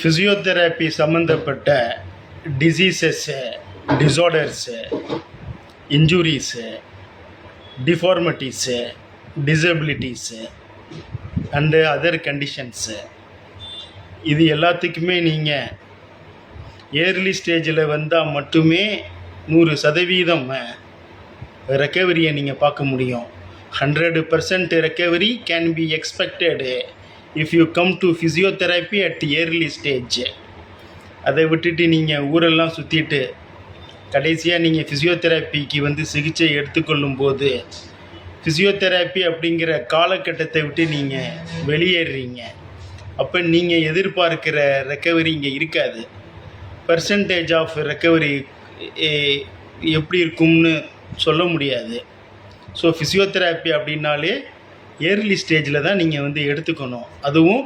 Physiotherapy சம்மந்தப்பட்ட diseases, டிஸார்டர்ஸு, இன்ஜுரிஸு, டிஃபார்மிட்டிஸு, டிசபிலிட்டிஸு and other conditions இது எல்லாத்துக்குமே நீங்கள் ஏர்லி ஸ்டேஜில் வந்தால் மட்டுமே 100% ரெக்கவரியை நீங்கள் பார்க்க முடியும். 100% recovery can be expected if you come to physiotherapy at early stage. அதை விட்டுட்டு நீங்கள் ஊரெல்லாம் சுற்றிட்டு கடைசியாக நீங்கள் ஃபிசியோதெரப்பிக்கு சிகிச்சை எடுத்துக்கொள்ளும் போது ஃபிசியோதெரப்பி அப்படிங்கிற காலகட்டத்தை விட்டு நீங்கள் வெளியேறீங்க. அப்போ நீங்கள் எதிர்பார்க்கிற ரெக்கவரி இங்கே இருக்காது. பர்சன்டேஜ் ஆஃப் ரெக்கவரி எப்படி இருக்கும்னு சொல்ல முடியாது. ஸோ ஃபிசியோதெரப்பி அப்படின்னாலே ஏர்லி ஸ்டேஜில் தான் நீங்கள் எடுத்துக்கணும். அதுவும்